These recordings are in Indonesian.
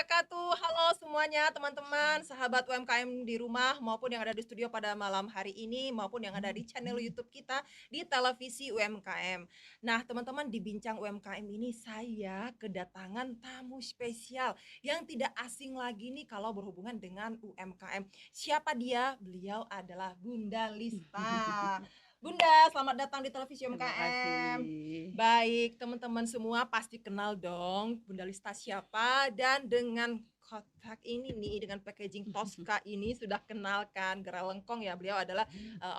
wabarakatuh. Halo semuanya teman-teman, sahabat UMKM di rumah maupun yang ada di studio pada malam hari ini maupun yang ada di channel YouTube kita di televisi UMKM. Nah, teman-teman di Bincang UMKM ini saya kedatangan tamu spesial yang tidak asing lagi nih kalau berhubungan dengan UMKM. Siapa dia? Beliau adalah Bunda Lista. Bunda, selamat datang di televisi Terima UMKM. kasih. Baik, teman-teman semua pasti kenal dong Bunda Lista siapa dan dengan kotak ini nih, dengan packaging Tosca ini sudah kenal kan Gerai Lengkong ya. Beliau adalah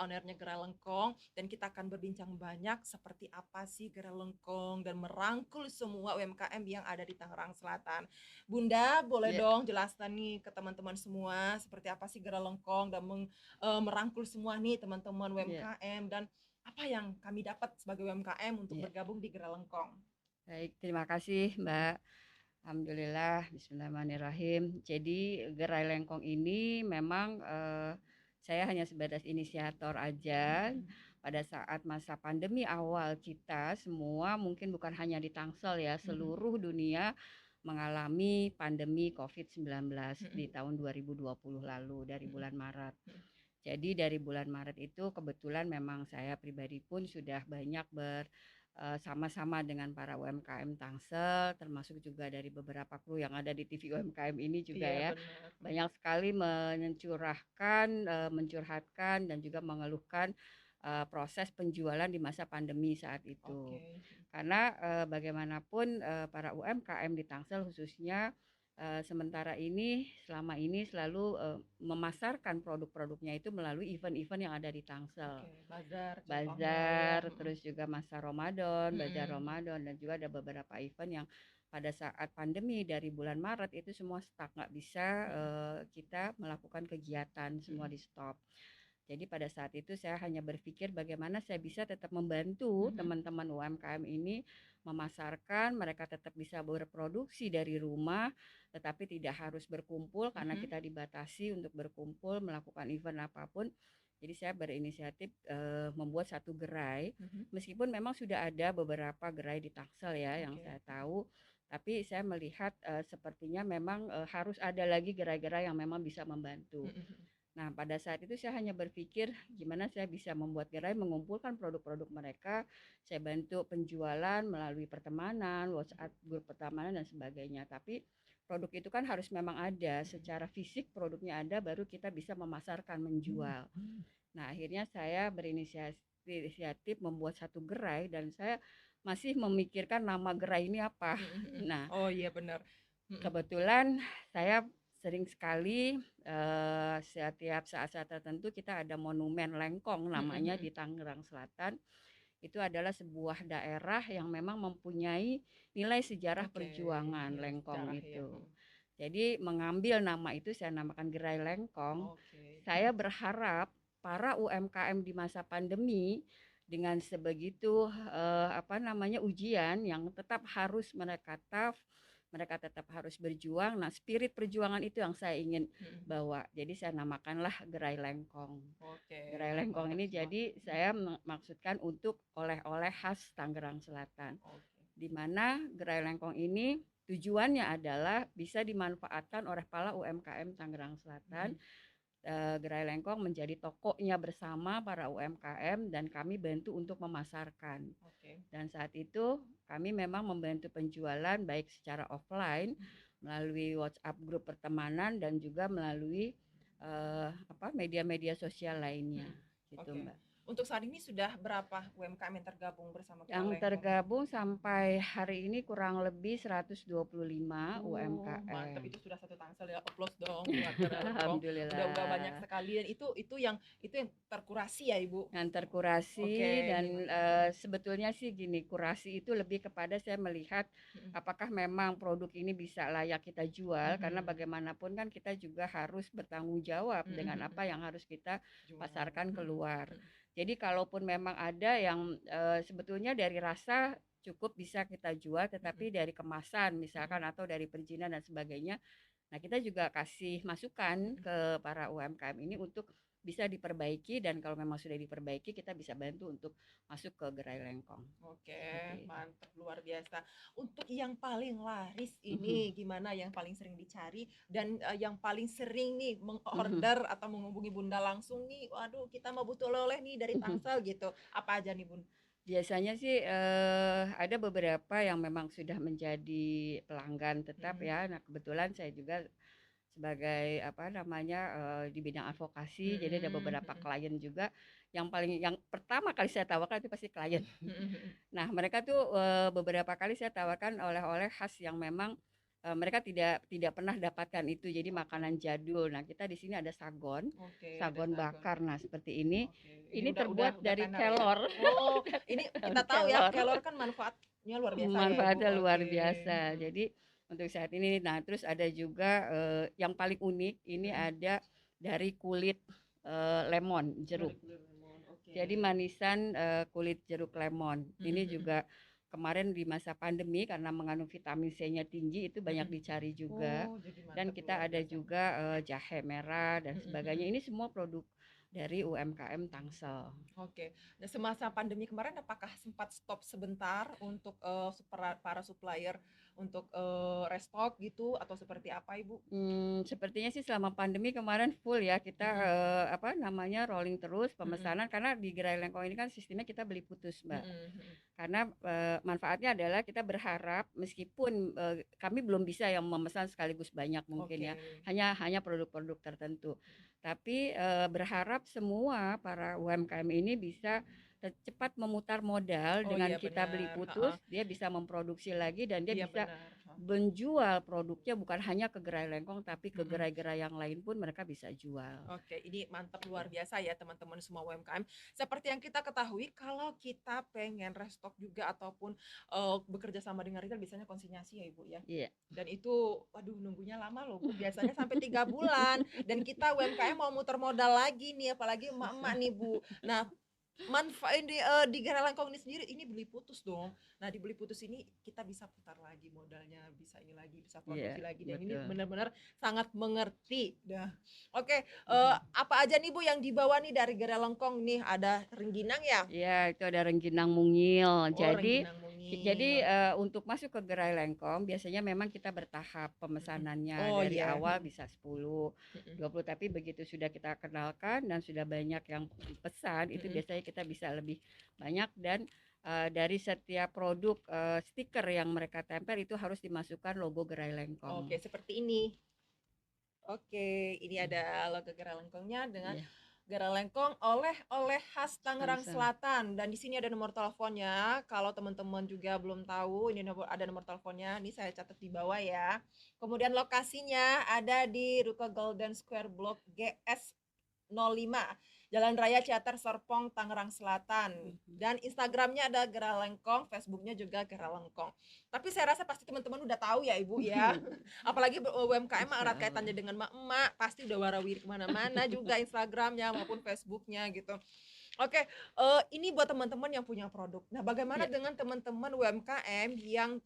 ownernya Gerai Lengkong dan kita akan berbincang banyak seperti apa sih Gerai Lengkong dan merangkul semua UMKM yang ada di Tangerang Selatan. Bunda, boleh Ya, dong jelaskan nih ke teman-teman semua seperti apa sih Gerai Lengkong dan merangkul semua nih teman-teman ya, UMKM dan apa yang kami dapat sebagai UMKM untuk ya. bergabung di Gerai Lengkong? Baik, terima kasih, Mbak. Alhamdulillah, Bismillahirrahmanirrahim. Jadi Gerai Lengkong ini memang saya hanya sebatas inisiator aja. Pada saat masa pandemi awal kita semua mungkin bukan hanya di Tangsel ya, seluruh dunia mengalami pandemi COVID-19 di tahun 2020 lalu dari bulan Maret. Jadi dari bulan Maret itu kebetulan memang saya pribadi pun sudah banyak sama-sama dengan para UMKM Tangsel, termasuk juga dari beberapa kru yang ada di TV UMKM ini juga Iya ya. benar. Banyak sekali mencurhatkan dan juga mengeluhkan proses penjualan di masa pandemi saat itu. Oke. Karena bagaimanapun para UMKM di Tangsel khususnya sementara ini selama ini selalu memasarkan produk-produknya itu melalui event-event yang ada di Tangsel. Oke, bazar contohnya ya. Bazar, terus juga masa Ramadan, bazar Mm-mm. Ramadan dan juga ada beberapa event yang pada saat pandemi dari bulan Maret itu semua stuck, nggak bisa Mm-mm. kita melakukan kegiatan, semua Mm-mm. di stop. Jadi pada saat itu saya hanya berpikir bagaimana saya bisa tetap membantu Mm-mm. teman-teman UMKM ini memasarkan, mereka tetap bisa berproduksi dari rumah, tetapi tidak harus berkumpul karena Mm-mm. kita dibatasi untuk berkumpul melakukan event apapun. Jadi saya berinisiatif membuat satu gerai, Mm-mm. meskipun memang sudah ada beberapa gerai di Tangsel ya yang Oke. saya tahu, tapi saya melihat sepertinya memang harus ada lagi gerai-gerai yang memang bisa membantu. Mm-mm. Nah, pada saat itu saya hanya berpikir gimana saya bisa membuat gerai mengumpulkan produk-produk mereka. Saya bantu penjualan melalui pertemanan, WhatsApp grup pertemanan dan sebagainya. Tapi produk itu kan harus memang ada secara fisik, produknya ada baru kita bisa memasarkan, menjual. Nah, akhirnya saya berinisiatif membuat satu gerai dan saya masih memikirkan nama gerai ini apa. Mm-mm. Nah, Oh iya benar. Mm-mm. kebetulan saya sering sekali setiap saat-saat tertentu kita ada monumen Lengkong namanya Mm-mm. di Tangerang Selatan. Itu adalah sebuah daerah yang memang mempunyai nilai sejarah Oke, perjuangan nilai Lengkong sejarah ya. itu. Jadi mengambil nama itu saya namakan Gerai Lengkong. Oke. Saya berharap para UMKM di masa pandemi dengan sebegitu ujian yang tetap harus mereka tough, mereka tetap harus berjuang. Nah, spirit perjuangan itu yang saya ingin Mm-mm. bawa. Jadi saya namakanlah Gerai Lengkong. Oke, Gerai Lengkong mantap ini banget. jadi saya maksudkan untuk oleh-oleh khas Tangerang Selatan. Oke. Di mana Gerai Lengkong ini tujuannya adalah bisa dimanfaatkan oleh para UMKM Tangerang Selatan. Mm-mm. Gerai Lengkong menjadi tokonya bersama para UMKM dan kami bantu untuk memasarkan. Oke. Dan saat itu kami memang membantu penjualan baik secara offline melalui WhatsApp grup pertemanan dan juga melalui media-media sosial lainnya Mm-mm. gitu Oke. Mbak. Untuk saat ini sudah berapa UMKM yang tergabung bersama Gerai Yang Lengkong? tergabung sampai hari ini kurang lebih 125 Mantap UMKM. itu sudah satu Tangsel ya. Applause dong buat Gerai Lengkong. Udah banyak Alhamdulillah. sekali dan itu yang terkurasi ya, Ibu. Yang terkurasi Oke, dan nih mantap. sebetulnya sih gini, kurasi itu lebih kepada saya melihat Mm-mm. apakah memang produk ini bisa layak kita jual karena Mhm. bagaimanapun kan kita juga harus bertanggung jawab Mhm dengan mhm. apa yang harus kita Jual. pasarkan Mhm. keluar. Mhm. Jadi kalaupun memang ada yang sebetulnya dari rasa cukup bisa kita jual Mhm. tetapi dari kemasan Mhm. misalkan atau dari perizinan dan sebagainya. Nah, kita juga kasih masukan Mhm. ke para UMKM ini untuk bisa diperbaiki, dan kalau memang sudah diperbaiki kita bisa bantu untuk masuk ke gerai lengkong. Oke, Seperti itu. mantap luar biasa. Untuk yang paling laris Mhm. ini gimana yang paling sering dicari dan yang paling sering nih Mhm. mengorder atau menghubungi Bunda langsung nih, waduh kita mau butuh oleh-oleh nih dari Tangsel gitu. Apa aja nih Bun? Biasanya sih, ada beberapa yang memang sudah menjadi pelanggan tetap Mm-mm. ya. Nah, kebetulan saya juga sebagai apa namanya, di bidang advokasi, jadi ada Mm-mm, beberapa mm-mm, klien juga yang pertama kali saya tawarkan itu pasti klien. mm-mm, Nah, mereka tuh, beberapa kali saya tawarkan oleh-oleh khas yang memang, mereka tidak tidak pernah dapatkan itu, jadi oke, makanan jadul. Nah, kita di sini ada sagon, oke, ada sagon sagon. bakar. Nah, seperti ini. Oke, ini Ini terbuat udah dari tenar ya. kelor, Oh, dari ini kita daun tahu ya, kelor. kelor kan manfaatnya luar biasa ya, Ibu. Manfaatnya Oke. luar biasa. Mm-mm, Jadi untuk saat ini, nah terus ada juga yang paling unik ini mm-mm. ada dari kulit lemon Dari jeruk. kulit lemon. Oke. Jadi manisan kulit jeruk lemon. Mm-mm, Ini mm-mm, juga kemarin di masa pandemi karena mengandung vitamin C-nya tinggi itu banyak mm-mm. dicari juga. Oh, jadi Dan mantap kita luar ada biasa. juga jahe merah dan Mm-mm, sebagainya. mm-mm. Ini semua produk dari UMKM Tangsel. Oke. Nah, semasa pandemi kemarin apakah sempat stop sebentar untuk para supplier untuk restock gitu atau seperti apa, Ibu? Sepertinya sih selama pandemi kemarin full ya kita, Mm-mm, apa namanya, rolling terus mm-mm, pemesanan karena di gerai lengkong ini kan sistemnya kita beli putus, Mbak. mm-mm, mm-mm. Karena, manfaatnya adalah kita berharap meskipun, kami belum bisa yang memesan sekaligus banyak mungkin Oke. ya, hanya hanya produk-produk tertentu. Tapi, berharap semua para UMKM ini bisa, cepat memutar modal Oh dengan iya kita beli benar. Ha-ha. putus, dia bisa memproduksi lagi dan dia Iya bisa benar. Ha. menjual produknya bukan hanya ke gerai lengkong tapi ke Mm-mm. gerai-gerai yang lain pun mereka bisa jual. Oke, ini mantap luar Gitu. biasa ya teman-teman semua UMKM. Seperti yang kita ketahui, kalau kita pengen restock juga ataupun bekerja sama dengan retail, biasanya konsinyasi ya Ibu ya. Iya. Dan itu, waduh nunggunya lama loh Bu, biasanya sampai 3 bulan. Dan kita UMKM mau muter modal lagi nih, apalagi emak-emak Susah. nih Bu. Nah, manfaat di Gara Langkong ini sendiri ini beli putus dong. Nah, dibeli putus ini kita bisa putar lagi modalnya, bisa ini lagi, bisa produksi Iya, lagi dan ini betul. benar-benar sangat mengerti. Dah. Oke, Mhm. apa aja nih Bu yang dibawa nih dari Gara Langkong nih? Ada rengginang ya? Iya, itu ada rengginang mungil. Oh, Jadi rengginang jadi mungil. untuk masuk ke gerai lengkong biasanya memang kita bertahap Mm-mm. pemesanannya. Oh Dari iya. awal bisa 10, Mm-mm. 20, tapi begitu sudah kita kenalkan dan sudah banyak yang pesan, itu Mm-mm. biasanya kita bisa lebih banyak dan dari setiap produk stiker yang mereka tempel itu harus dimasukkan logo gerai lengkong. Oke, seperti ini. Oke, ini Mhm. ada logo Gara Lengkongnya dengan Iya, Gara Lengkong oleh-oleh khas Tangerang Tangsel. Selatan. Dan di sini ada nomor teleponnya. Kalau teman-teman juga belum tahu, ini ada nomor teleponnya. Ini saya catat di bawah ya. Kemudian lokasinya ada di Ruko Golden Square Block GS 05, Jalan Raya Ciater Serpong, Tangerang Selatan. Mhm. Dan Instagramnya ada Gara Lengkong, Facebooknya juga Gara Lengkong. Tapi saya rasa pasti teman-teman udah tahu ya Ibu ya. Apalagi UMKM Insya erat Allah. kaitannya dengan emak-emak, pasti udah warawiri kemana-mana juga Instagramnya maupun Facebooknya gitu. Oke, ini buat teman-teman yang punya produk. Nah, bagaimana Ya. dengan teman-teman UMKM yang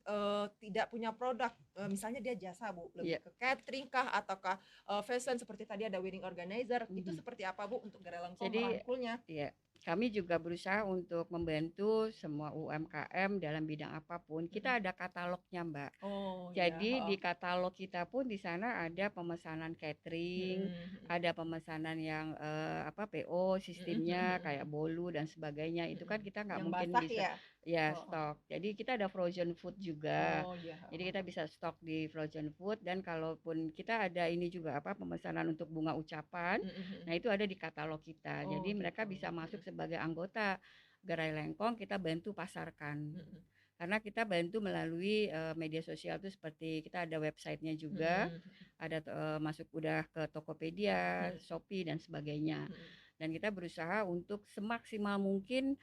tidak punya produk? Misalnya dia jasa Bu, lebih Iya. ke catering kah ataukah fashion seperti tadi ada wedding organizer. Itu Mhm. seperti apa Bu untuk Gara Lengkong Jadi merangkulnya? ya, kami juga berusaha untuk membantu semua UMKM dalam bidang apapun. Mm-mm. Kita ada katalognya, Mbak. Oh iya, Jadi heeh. di katalog kita pun di sana ada pemesanan catering, Mm-mm, ada pemesanan yang apa PO mm-mm, sistemnya kayak mm-mm, bolu dan sebagainya. Itu mm-mm. kan kita nggak Yang mungkin basah bisa ya? ya Oh, oh. stok. Jadi kita ada frozen food juga. Oh iya, Jadi heeh, kita heeh. bisa stok di frozen food, dan kalaupun kita ada ini juga apa pemesanan untuk bunga ucapan. Mm-mm, mm-mm. Nah, itu ada di katalog kita. Oh Jadi mereka gitu. bisa masuk Mm-mm, sebagai anggota Gerai Lengkong, kita bantu pasarkan. mm-mm, Karena kita bantu melalui media sosial itu seperti kita ada websitenya juga, mm-mm, ada masuk udah ke Tokopedia, mm-mm, Shopee dan sebagainya. mm-mm. Dan kita berusaha untuk semaksimal mungkin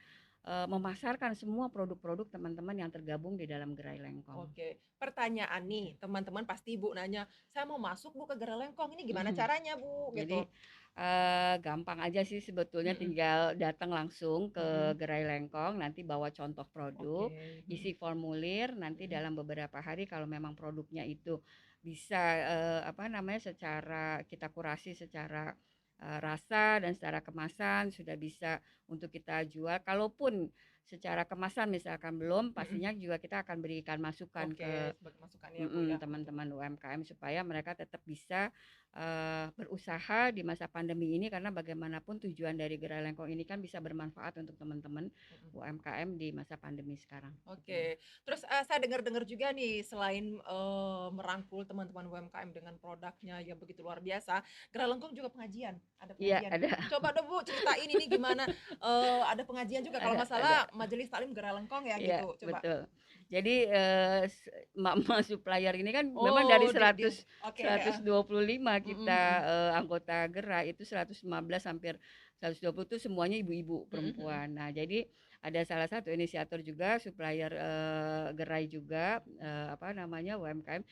memasarkan semua produk-produk teman-teman yang tergabung di dalam Gerai Lengkong. Oke, pertanyaan nih, teman-teman pasti Bu nanya, saya mau masuk Bu ke Gara Lengkong, ini gimana Mhm. caranya Bu? Jadi, Gitu. gampang aja sih sebetulnya, Mm-mm, tinggal datang langsung ke mm-mm. Gerai Lengkong, nanti bawa contoh produk, Oke. isi Mm-mm, formulir, nanti mm-mm, dalam beberapa hari kalau memang produknya itu bisa, apa namanya, secara kita kurasi secara rasa dan secara kemasan sudah bisa untuk kita jual. Kalaupun secara kemasan misalkan belum, Mhm. pastinya juga kita akan berikan masukan ke Oke, sebagai masukan ya, Bu, ya. Oke. teman-teman UMKM supaya mereka tetap bisa berusaha di masa pandemi ini, karena bagaimanapun tujuan dari Gerai Lengkong ini kan bisa bermanfaat untuk teman-teman Mhm. UMKM di masa pandemi sekarang. Gitu. Oke. Terus, saya dengar-dengar juga nih selain, merangkul teman-teman UMKM dengan produknya yang begitu luar biasa, Gerai Lengkong juga pengajian, ada Iya pengajian. ada, Coba dong, Bu, ceritain ini gimana, ada pengajian juga kalau nggak ada. salah Majelis Taklim Gerai Lengkong ya Iya gitu, coba? betul. Jadi emak-emak supplier ini kan memang dari Oh, di 100 oke, heeh. 125 Mhm, kita mhm. anggota gerai itu 115 hampir 120 tuh semuanya ibu-ibu Mhm, mhm. perempuan. Nah, jadi ada salah satu inisiator juga supplier gerai juga apa namanya UMKM.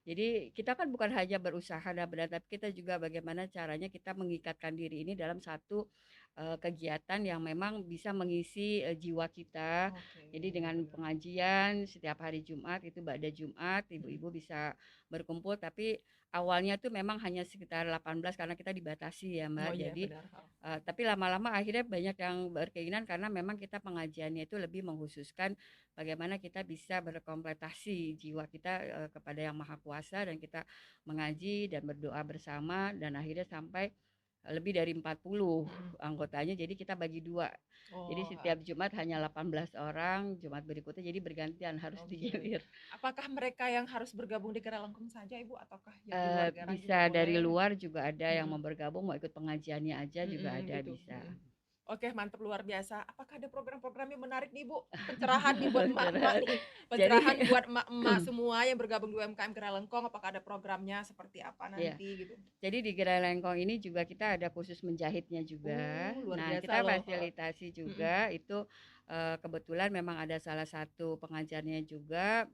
Jadi kita kan bukan hanya berusaha dan tapi kita juga bagaimana caranya kita mengikatkan diri ini dalam satu kegiatan yang memang bisa mengisi jiwa kita. Oke, Jadi dengan benar. pengajian setiap hari Jumat itu ba'da Jumat Mhm. ibu-ibu bisa berkumpul, tapi awalnya tuh memang hanya sekitar 18 karena kita dibatasi ya Oh Mbak. iya, Jadi benar, heeh. tapi lama-lama akhirnya banyak yang berkeinginan karena memang kita pengajiannya itu lebih mengkhususkan bagaimana kita bisa berkompletasi jiwa kita kepada Yang Maha Kuasa, dan kita mengaji dan berdoa bersama, dan akhirnya sampai lebih dari 40 Mhm. anggotanya, jadi kita bagi dua. Jadi Oh, heeh. setiap Jumat hanya 18 orang, Jumat berikutnya jadi bergantian harus Oke. digilir. Apakah mereka yang harus bergabung di Gerai Lengkung saja, Ibu, ataukah yang di luar Gerai juga Bisa dari boleh? luar juga ada yang Mhm, mau bergabung, mau ikut pengajiannya aja juga mhm, ada, gitu, bisa. mhm. Oke, mantap luar biasa. Apakah ada program-program yang menarik nih, Bu? Pencerahan nih buat emak-emak Curhat. nih, Jadi pencerahan buat emak-emak semua yang bergabung di UMKM Gerai Lengkong, apakah ada programnya seperti apa ya, nanti gitu? jadi di Gerai Lengkong ini juga kita ada khusus menjahitnya juga. Luar Nah, biasa kita loh, heeh. fasilitasi Mhm, juga itu kebetulan memang ada salah satu pengajarnya juga,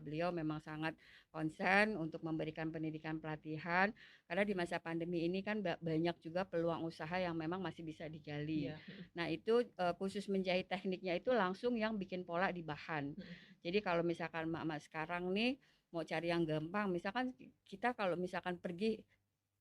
beliau memang sangat konsen untuk memberikan pendidikan pelatihan, karena di mhm. masa pandemi ini kan banyak juga peluang usaha yang memang masih bisa digali. Iya, mhm, Nah, itu khusus menjahit tekniknya itu langsung yang bikin pola di bahan. mhm, Jadi kalau misalkan emak-emak sekarang nih mau cari yang gampang, misalkan kita kalau misalkan pergi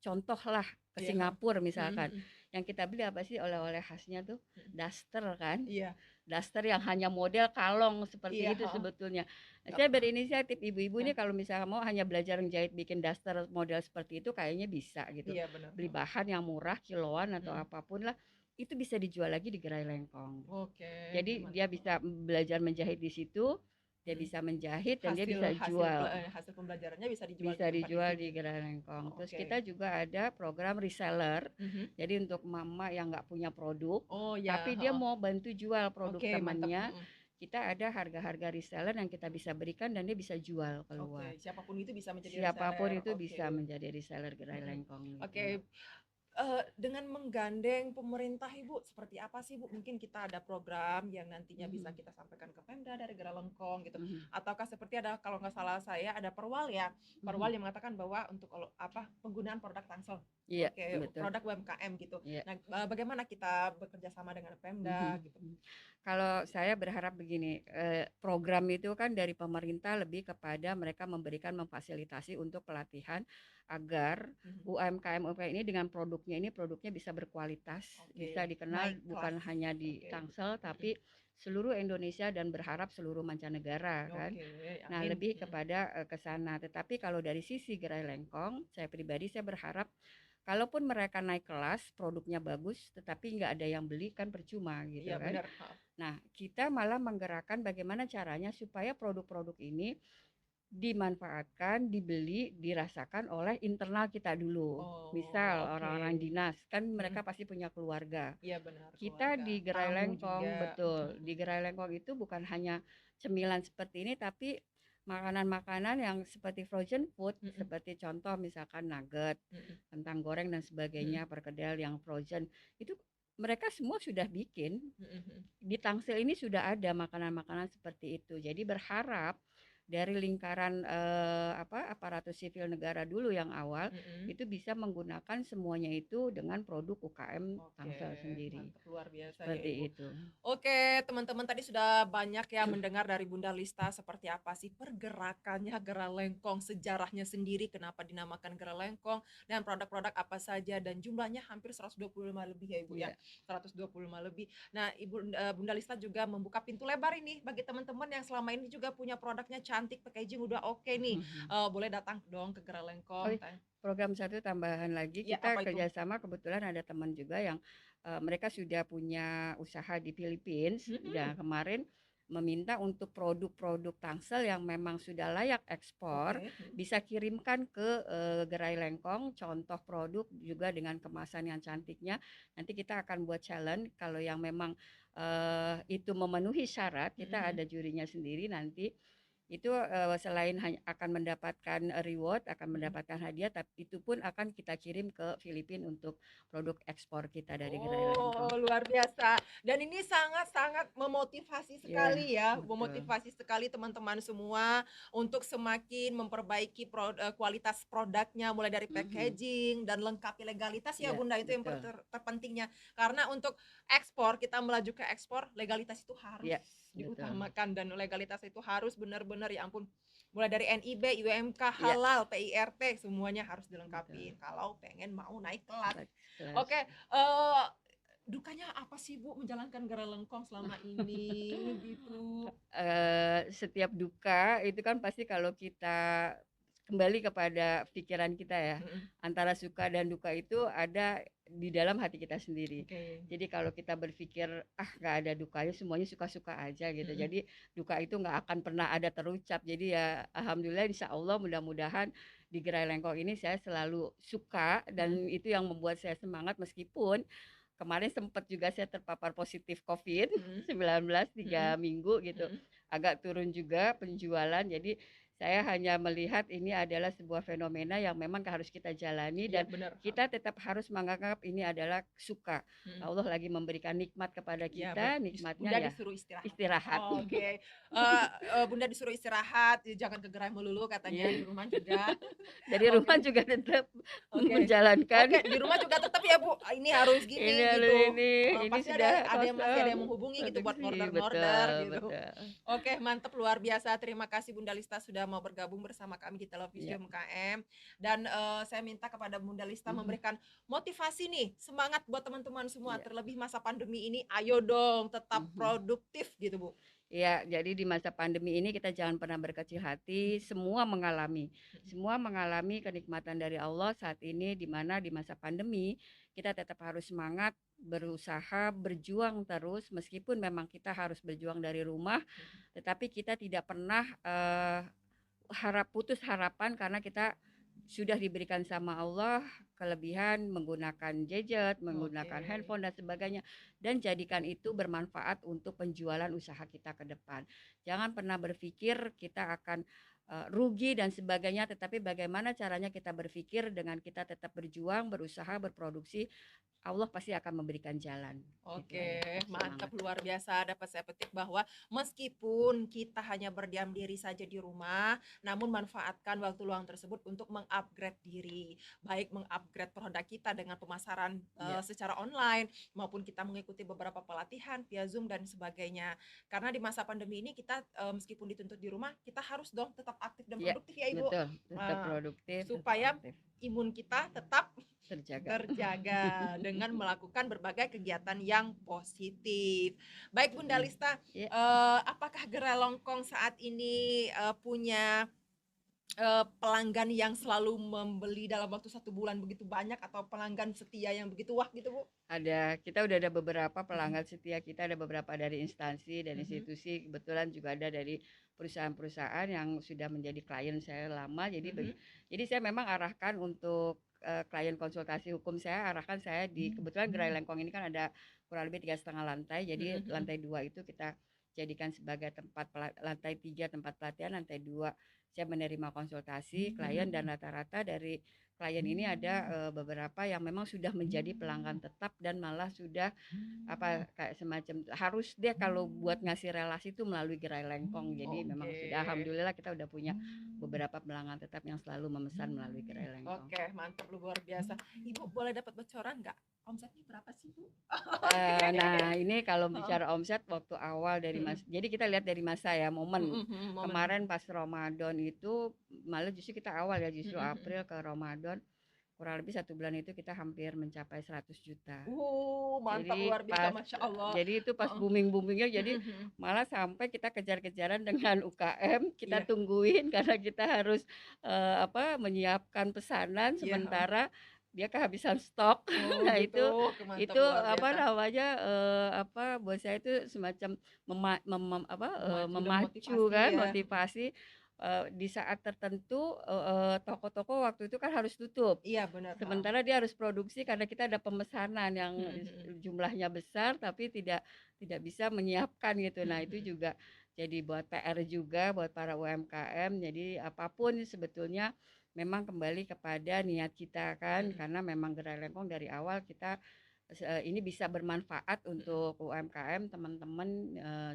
contohlah ke iya, heeh. Singapura Mhm, misalkan, mhm, yang kita beli apa sih oleh-oleh khasnya tuh? mhm. Daster kan? Iya, Daster yang hanya model kalong seperti iya, itu heeh. sebetulnya. Nah, saya berinisiatif ibu-ibu Heeh, ini kalau misalnya mau hanya belajar menjahit bikin daster model seperti itu kayaknya bisa gitu. iya benar, Beli heeh. bahan yang murah kiloan atau Mhm. apapun lah, itu bisa dijual lagi di Gerai Lengkong. Oke, Jadi dia mantap, heeh. bisa belajar menjahit di situ, dia Mhm. bisa menjahit dan dia Hasil bisa hasil jual. hasil pembelajarannya bisa dijual Bisa di tempat dijual itu di gitu. Gerai Lengkong. Oh, Terus oke. kita juga ada program reseller. Mhm. Jadi untuk mama yang nggak punya produk, Oh tapi ya, dia heeh. mau bantu jual produk Oke, mantap, temannya, mhm. kita ada harga-harga reseller yang kita bisa berikan dan dia bisa jual Oke, keluar. siapapun itu bisa menjadi Siapapun reseller, itu bisa oke. menjadi reseller Gerai Mhm. Lengkong gitu. Oke, dengan menggandeng pemerintah Ibu, seperti apa sih Bu? Mungkin kita ada program yang nantinya bisa Mhm, kita sampaikan ke Pemda dari Gerak Lengkong gitu, mhm, ataukah seperti ada kalau nggak salah saya ada Perwal ya, mhm. Perwal yang mengatakan bahwa untuk penggunaan produk Tangsel, Iya, oke, betul. produk UMKM gitu. Iya. Nah, bagaimana kita bekerja sama dengan Pemda Mhm, gitu? mhm. Kalau saya berharap begini, program itu kan dari pemerintah lebih kepada mereka memberikan memfasilitasi untuk pelatihan agar Mhm. UMKM-UMKM ini dengan produknya bisa berkualitas, Oke, bisa dikenal naik kelas, bukan hanya di oke. Tangsel Mhm. tapi seluruh Indonesia dan berharap seluruh mancanegara kan. Oke, Nah, amin, lebih mhm. kepada ke sana. Tetapi kalau dari sisi Gerai Lengkong, saya pribadi saya berharap kalaupun mereka naik kelas, produknya bagus, tetapi nggak ada yang beli kan percuma gitu Iya kan. benar, heeh. Nah, kita malah menggerakkan bagaimana caranya supaya produk-produk ini dimanfaatkan, dibeli, dirasakan oleh internal kita dulu. Oh, Misal oke. orang-orang dinas, kan Mhm. mereka pasti punya keluarga. Iya benar, Kita keluarga, di Gerai tamu Lengkong, juga, betul. mhm, Di Gerai Lengkong itu bukan hanya cemilan seperti ini, tapi makanan-makanan yang seperti frozen food, mhm, seperti contoh misalkan nugget, mhm, kentang goreng dan mhm, sebagainya, perkedel yang frozen. Itu mereka semua sudah bikin. mhm, mhm. Di Tangsel ini sudah ada makanan-makanan seperti itu. Jadi berharap dari lingkaran aparatur sipil negara dulu yang awal Mhm. itu bisa menggunakan semuanya itu dengan produk UKM Oke, Tangsel sendiri. mantap luar biasa ya Seperti Ibu. itu. Oke, teman-teman tadi sudah banyak ya mendengar dari Bunda Lista seperti apa sih pergerakannya Gerai Lengkong, sejarahnya sendiri, kenapa dinamakan Gerai Lengkong, dan produk-produk apa saja, dan jumlahnya hampir 125 lebih ya Ibu ya, Iya. 125 lebih. Nah, Bunda Lista juga membuka pintu lebar ini bagi teman-teman yang selama ini juga punya produknya cantik, packaging udah oke nih, boleh datang dong ke Gerai Oh, Lengkong. program satu tambahan lagi, Iya, apa kita itu? kerjasama kebetulan ada teman juga yang mereka sudah punya usaha di Philippines dan Mhm. kemarin meminta untuk produk-produk Tangsel yang memang sudah layak ekspor Oke. bisa kirimkan ke Gerai Lengkong, contoh produk juga dengan kemasan yang cantiknya. Nanti kita akan buat challenge kalau yang memang itu memenuhi syarat, kita Mhm. ada jurinya sendiri nanti itu selain akan mendapatkan reward, akan Mhm. mendapatkan hadiah, tapi itu pun akan kita kirim ke Filipina untuk produk ekspor kita dari Gerai Oh, Lengkong. luar biasa. Dan ini sangat-sangat memotivasi Iya, sekali ya, betul. memotivasi sekali teman-teman semua untuk semakin memperbaiki kualitas produknya mulai dari Mhm. packaging dan lengkapi legalitas ya Iya, Bunda, itu yang betul. terpentingnya. Karena untuk ekspor, kita melaju ke ekspor, legalitas itu harus Iya, betul. diutamakan dan legalitas itu harus benar-benar ya ampun, mulai dari NIB, IWMK, Iya, halal, PIRT, semuanya harus betul. dilengkapi kalau pengen mau naik kelas. Kelas. Oke, dukanya apa sih Bu menjalankan Gerai Lengkong selama ini gitu? Setiap duka itu kan pasti kalau kita kembali kepada pikiran kita ya, Mhm, antara suka dan duka itu ada di dalam hati kita sendiri. oke. Jadi kalau kita berpikir, "Ah, nggak ada dukanya, semuanya suka-suka aja," gitu. Mhm, Jadi duka itu nggak akan pernah ada terucap. Jadi ya alhamdulillah insya Allah mudah-mudahan di Gerai Lengkong ini saya selalu suka dan mhm, itu yang membuat saya semangat meskipun kemarin sempat juga saya terpapar positif mhm, COVID-19 mhm, 3 minggu gitu. mhm. Agak turun juga penjualan. Jadi saya hanya melihat ini adalah sebuah fenomena yang memang harus kita jalani Iya dan bener, kita tetap harus menganggap ini adalah suka. mhm. Allah lagi memberikan nikmat kepada Iya kita, nikmatnya Bunda ya disuruh istirahat ya? istirahat. Oke, Bunda disuruh istirahat, jangan ke gerai melulu katanya, Iya, di rumah juga. dari rumah Oke. juga tetap Oke. menjalankan. Oke, di rumah juga tetap ya, Bu, ini harus Ini gini lalu gitu, ini pasti sudah ada yang masih ada kosong yang menghubungi gitu buat produksi, ngorder-ngorder betul, gitu. betul. Oke, mantap luar biasa. Terima kasih Bunda Lista sudah mau bergabung bersama kami di Televisi Iya. UMKM dan, saya minta kepada Bunda Lista Mhm. memberikan motivasi nih, semangat buat teman-teman semua, Iya. terlebih masa pandemi ini, ayo dong tetap Mhm. produktif gitu, Bu. Ya, jadi di masa pandemi ini kita jangan pernah berkecil hati, Mhm, semua mengalami kenikmatan dari Allah saat ini di mana di masa pandemi kita tetap harus semangat, berusaha, berjuang terus meskipun memang kita harus berjuang dari rumah, mhm, tetapi kita tidak pernah putus harapan karena kita sudah diberikan sama Allah kelebihan menggunakan gadget, oke. menggunakan handphone dan sebagainya dan jadikan itu bermanfaat untuk penjualan usaha kita ke depan. Jangan pernah berpikir kita akan rugi dan sebagainya, tetapi bagaimana caranya kita berpikir dengan kita tetap berjuang, berusaha, berproduksi, Allah pasti akan memberikan jalan. Gitu Oke, aja, tetap mantap semangat. luar biasa. Dapat saya petik bahwa meskipun kita hanya berdiam diri saja di rumah, namun manfaatkan waktu luang tersebut untuk mengupgrade diri. Baik mengupgrade produk kita dengan pemasaran Ya, secara online maupun kita mengikuti beberapa pelatihan via Zoom dan sebagainya. Karena di masa pandemi ini kita meskipun dituntut di rumah, kita harus dong tetap aktif dan ya, produktif ya Ibu. betul. Tetap Eh, produktif, tetap supaya aktif, imun kita tetap terjaga. terjaga dengan melakukan berbagai kegiatan yang positif. Baik Bunda Mhm. Lista, Ya, apakah Gerai Longkong saat ini punya pelanggan yang selalu membeli dalam waktu 1 bulan begitu banyak atau pelanggan setia yang begitu wah gitu Bu? kita udah ada beberapa Mhm, pelanggan setia kita, ada beberapa dari instansi dan mhm, institusi, kebetulan juga ada dari perusahaan-perusahaan yang sudah menjadi klien saya lama. mhm, Jadi saya memang arahkan untuk klien konsultasi hukum saya arahkan saya di kebetulan Gerai Lengkong ini kan ada kurang lebih 3,5 lantai. mhm, Jadi mhm, lantai 2 itu kita jadikan sebagai lantai 3 tempat pelatihan, lantai 2 saya menerima konsultasi klien dan rata-rata dari klien ini ada beberapa yang memang sudah menjadi pelanggan tetap dan malah sudah kayak semacam harus dia kalau buat ngasih relasi itu melalui gerai lengkong. Jadi memang sudah Oke. alhamdulillah kita udah punya beberapa pelanggan tetap yang selalu memesan melalui gerai lengkong. Oke, mantap luar biasa. Ibu boleh dapat bocoran nggak? Omsetnya berapa sih, Bu? Nah ini kalau Heeh. bicara omset waktu awal dari Mhm. jadi kita lihat dari masa ya momen Mhm mhm, momen. kemarin pas Ramadan itu malah justru kita awal ya justru Mhm mhm. April ke Ramadan kurang lebih 1 bulan itu kita hampir mencapai 100 juta. Mantap Jadi luar biasa, Masya Allah. itu pas Heeh. booming-boomingnya jadi Mhm mhm. malah sampai kita kejar-kejaran dengan UKM, kita Iya tungguin karena kita harus menyiapkan pesanan iya, heeh. sementara dia kehabisan stok. Oh Nah gitu, mantap itu luar biasa. buat saya itu semacam Dan memacu motivasi kan, ya. Mhm. motivasi, di saat tertentu, toko-toko waktu itu kan harus tutup. Iya benar, heeh. Sementara dia harus produksi karena kita ada pemesanan yang Mhm mhm. jumlahnya besar tapi tidak bisa menyiapkan gitu. Mhm Nah, itu mhm. juga jadi buat PR juga buat para UMKM. Jadi apapun sebetulnya memang kembali kepada niat kita kan Mhm karena memang Gerai Lengkong dari awal kita ini bisa bermanfaat mhm. untuk UMKM teman-teman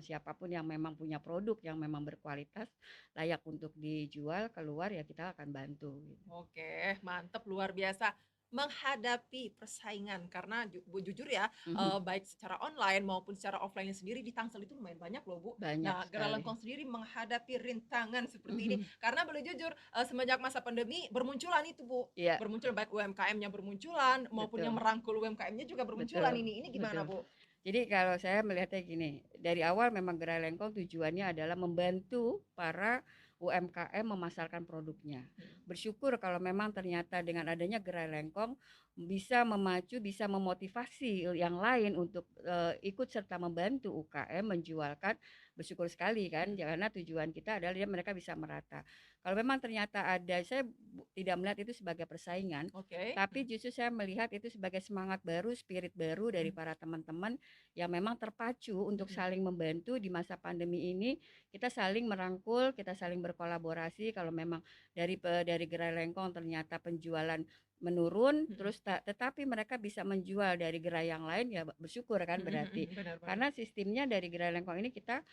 siapapun yang memang punya produk yang memang berkualitas layak untuk dijual keluar ya kita akan bantu gitu. Oke, mantap luar biasa. Menghadapi persaingan karena jujur ya, Mhm. baik secara online maupun secara offline sendiri di Tangsel itu lumayan banyak loh, Bu. Banyak Nah, Gerai sekali. Lengkong sendiri menghadapi rintangan seperti ini Mhm. karena boleh jujur, semenjak masa pandemi bermunculan itu, Bu. Iya, Bermuncul baik UMKM-nya bermunculan maupun yang betul merangkul UMKM-nya juga bermunculan betul ini. Ini gimana, betul. Bu? Jadi kalau saya melihatnya gini, dari awal memang Gerai Lengkong tujuannya adalah membantu para UMKM memasarkan produknya. Mhm. Bersyukur kalau memang ternyata dengan adanya Gerai Lengkong bisa memacu, bisa memotivasi yang lain untuk ikut serta membantu UKM menjualkan. Bersyukur sekali kan, Mhm. karena tujuan kita adalah mereka bisa merata. Kalau memang ternyata ada, saya tidak melihat itu sebagai persaingan, Oke. tapi Mhm. justru saya melihat itu sebagai semangat baru, spirit baru dari Mhm. para teman-teman yang memang terpacu untuk Mhm. saling membantu di masa pandemi ini. Kita saling merangkul, kita saling berkolaborasi. Kalau memang dari Gerai Lengkong ternyata penjualan menurun, Mhm. terus tetapi mereka bisa menjual dari gerai yang lain ya bersyukur kan Mhm berarti. mhm. Benar benar. Karena sistemnya dari Gerai Lengkong ini kita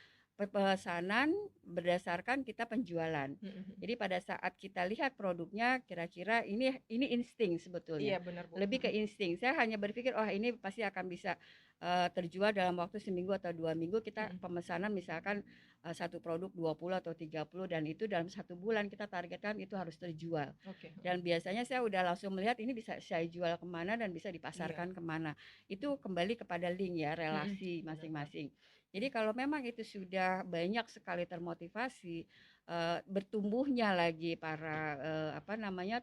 pesanan berdasarkan kita penjualan. Mhm mhm. Jadi pada saat kita lihat produknya kira-kira ini insting sebetulnya. Iya benar, Bu. Lebih ke Mhm. insting. Saya hanya berpikir oh ini pasti akan bisa terjual dalam waktu seminggu atau 2 minggu. Kita Mhm. pemesanan misalkan satu produk 20 atau 30 dan itu dalam 1 bulan kita targetkan itu harus terjual. Oke, heeh. Dan biasanya saya udah langsung melihat ini bisa saya jual kemana dan bisa Iya. dipasarkan kemana. Itu kembali kepada link ya, Mhm. relasi Benar benar. masing-masing. Jadi kalau memang itu sudah banyak sekali termotivasi, bertumbuhnya lagi para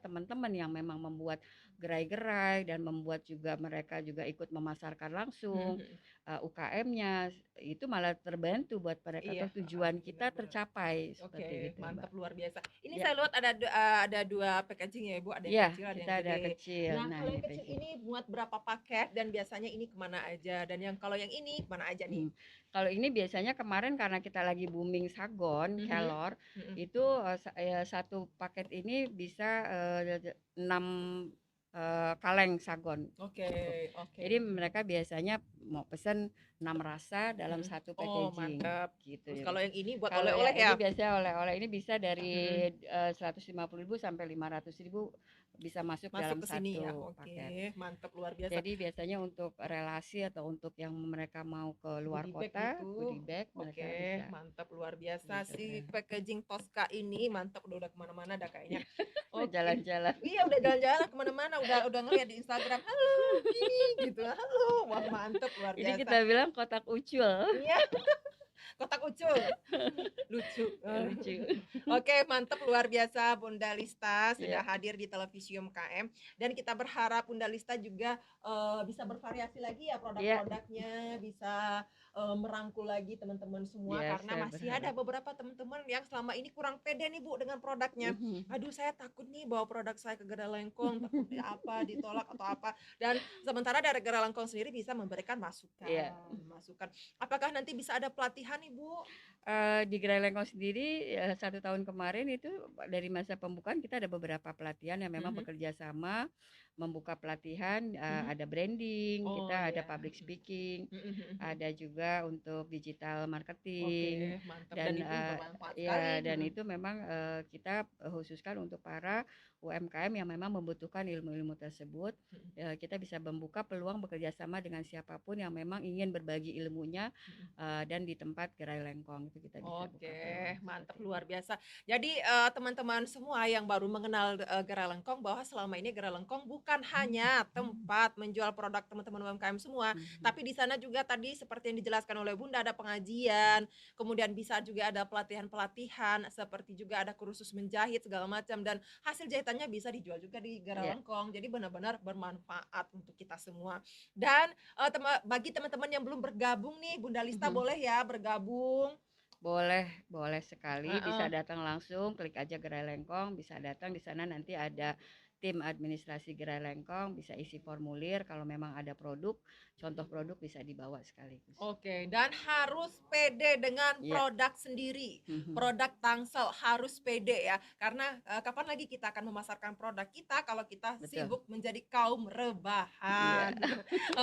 teman-teman yang memang membuat gerai-gerai dan membuat juga mereka juga ikut memasarkan Mhm langsung mhm. UKM-nya, itu malah terbantu buat mereka Iya, atau heeh, tujuan benar kita benar. tercapai seperti Oke, itu, Mbak. mantap luar biasa. Ini Ya, saya lihat ada 2 packaging ya, Ibu, ada yang iya kecil, ada kita yang ada gede. kecil. Nah, Nah kalau ini yang kecil packing. ini muat berapa paket dan biasanya ini kemana aja? Dan kalau yang ini kemana aja nih? Mhm. Kalau ini biasanya kemarin karena kita lagi booming sagon, Mhm, kelor, mhm. itu, satu paket ini bisa, 6, kaleng sagon, Oke gitu. oke, Jadi mhm, mereka biasanya mau pesen 6 rasa dalam mhm. satu Oh, packaging, mantap. gitu. Terus Jadi kalau yang ini buat kalau oleh-oleh yang ini ya? biasanya oleh-oleh ini bisa dari, Mhm. 150.000 sampai 500.000 bisa masuk Masuk dalam ke sini ya? satu paket. Oke, mantap luar biasa. Jadi biasanya untuk relasi atau untuk yang mereka mau ke luar Goodie bag kota, gitu. goodie bag mereka Oke, bisa mantap luar biasa gitu si deh. packaging Tosca ini mantap udah kemana-mana dah kayaknya. Iya, udah Oke. jalan-jalan. Iya udah jalan-jalan kemana-mana, udah ngeliat di Instagram, "Halo, gini," gitu, "Halo." Wah mantap luar Ini biasa. kita bilang kotak ucul. Iya, kotak ucul. Lucu. Ya, lucu. Oke, mantap luar biasa Bunda Lista sudah Iya, hadir di televisi UMKM dan kita berharap Bunda Lista juga bisa bervariasi lagi ya iya, produk-produknya, bisa merangkul lagi teman-teman semua iya karena saya masih ada berharap. beberapa teman-teman yang selama ini kurang pede nih Bu dengan produknya. Mhm. Aduh, saya takut nih bawa produk saya ke Gerai Lengkong, takut apa ditolak atau apa. Dan sementara dari Gerai Lengkong sendiri bisa memberikan Iya. masukan, masukan. Apakah nanti bisa ada pelatihan nih Bu? Di Gerai Lengkong sendiri, 1 tahun kemarin itu dari masa pembukaan kita ada beberapa pelatihan yang memang Mhm, bekerja sama, membuka pelatihan, mhm. ada branding, Oh kita ada ya, public speaking, mhm mhm mhm. ada juga untuk digital Oke, marketing mantap dan dan, itu bermanfaat sekali, ya dan mhm. itu memang, kita, khususkan untuk para UMKM yang memang membutuhkan ilmu-ilmu tersebut, Mhm kita bisa membuka peluang bekerja sama dengan siapapun yang memang ingin berbagi ilmunya, mhm. dan di tempat Gerai Lengkong itu kita bisa buka Oke, peluang mantap seperti itu. luar biasa. Jadi, teman-teman semua yang baru mengenal, Gerai Lengkong bahwa selama ini Gerai Lengkong bukan hanya tempat menjual produk teman-teman UMKM semua, Mhm, tapi di sana juga tadi seperti yang dijelaskan oleh Bunda ada pengajian, kemudian bisa juga ada pelatihan-pelatihan, seperti juga ada kursus menjahit segala macam dan hasil jahitannya bisa dijual juga di Gerai iya, Lengkong. Jadi benar-benar bermanfaat untuk kita semua. Dan, bagi teman-teman yang belum bergabung nih, Bunda Lista mhm. boleh ya bergabung. Boleh boleh sekali, bisa Heeh, datang langsung, klik aja Gerai Lengkong, bisa datang di sana nanti ada tim administrasi Gerai Lengkong, bisa isi formulir kalau memang ada produk, contoh produk bisa dibawa sekaligus. oke, dan harus pede dengan Iya, produk sendiri, mhm, produk Tangsel harus pede ya, karena, kapan lagi kita akan memasarkan produk kita kalau kita betul, sibuk menjadi kaum iya, rebahan.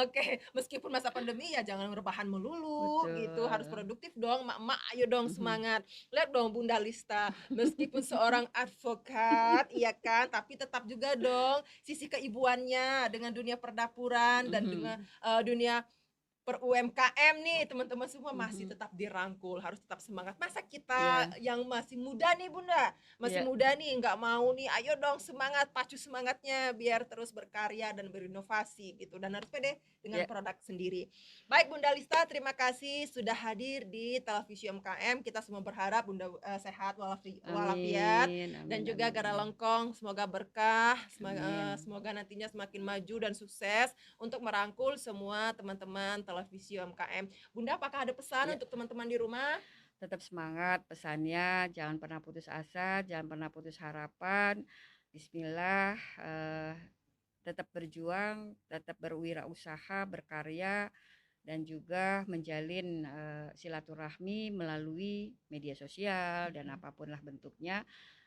Oke, meskipun masa pandemi ya jangan rebahan melulu gitu, harus betul, produktif dong, emak-emak ayo dong mhm, semangat. Lihat dong Bunda Lista, meskipun seorang advokat, iya kan, tapi tetap juga dong sisi keibuannya dengan dunia perdapuran dan dengan, mhm, dunia per-UMKM nih teman-teman semua masih mhm, tetap dirangkul, harus tetap semangat. Masa kita iya yang masih muda nih Bunda, masih iya, muda nih nggak mau nih, ayo dong semangat, pacu semangatnya biar terus berkarya dan berinovasi gitu dan harus pede dengan iya, produk sendiri. Baik Bunda Lista, terima kasih sudah hadir di televisi UMKM. Kita semua berharap Bunda, sehat walafiat amin dan amin juga amin Gara amin, Lengkong semoga berkah, amin, semoga nantinya semakin maju dan sukses untuk merangkul semua teman-teman televisi UMKM. Bunda, apakah ada pesan iya. untuk teman-teman di rumah? Tetap semangat pesannya, jangan pernah putus asa, jangan pernah putus harapan. Bismillah, tetap berjuang, tetap berwirausaha, berkarya, dan juga menjalin silaturahmi melalui media sosial dan Mhm. apapun lah bentuknya.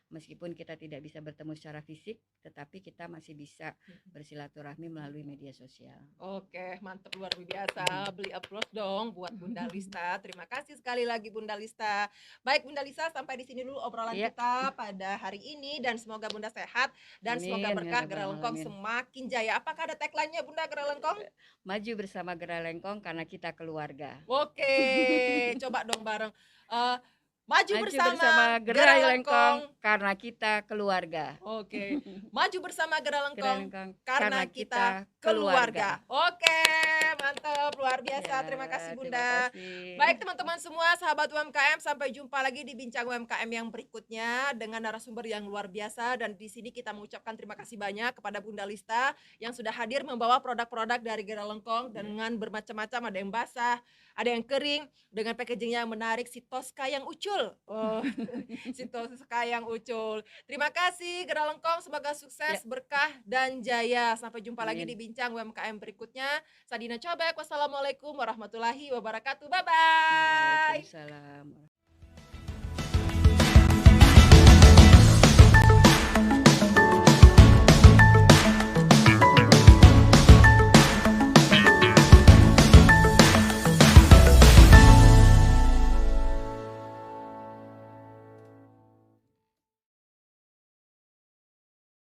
Meskipun kita tidak bisa bertemu secara fisik, tetapi kita masih bisa bersilaturahmi melalui media sosial. Oke, mantap luar biasa. Beli applause dong buat Bunda Lista. Terima kasih sekali lagi Bunda Lista. Baik Bunda Lista, sampai di sini dulu obrolan Iya, kita pada hari ini dan semoga Bunda sehat dan semoga amin ya berkah rabbal Gerai Lengkong alamin. semakin jaya. Apakah ada tagline-nya Bunda Gerai Lengkong? Maju bersama Gerai Lengkong karena kita keluarga. Oke, coba dong bareng. Eh, maju Maju bersama bersama Gerai Gerai Lengkong Lengkong. karena kita keluarga. Oke, maju bersama Gerai Gerai Lengkong Lengkong karena karena kita kita keluarga. keluarga. Oke, mantap, luar Ya, biasa. Terima kasih terima Bunda. kasih. Baik teman-teman semua, sahabat UMKM, sampai jumpa lagi di bincang UMKM yang berikutnya dengan narasumber yang luar biasa dan di sini kita mengucapkan terima kasih banyak kepada Bunda Lista yang sudah hadir membawa produk-produk dari Gerai Lengkong Ya, dengan bermacam-macam, ada yang basah, ada yang kering dengan packaging yang menarik, si Tosca yang ucul. Oh, si Tosca yang ucul. Terima kasih Gerai Lengkong, semoga ya, sukses, berkah, dan jaya. Sampai jumpa lagi di amin. bincang UMKM berikutnya. Sadina Cobek, wassalamualaikum warahmatullahi wabarakatuh. Bye-bye. Waalaikumsalam.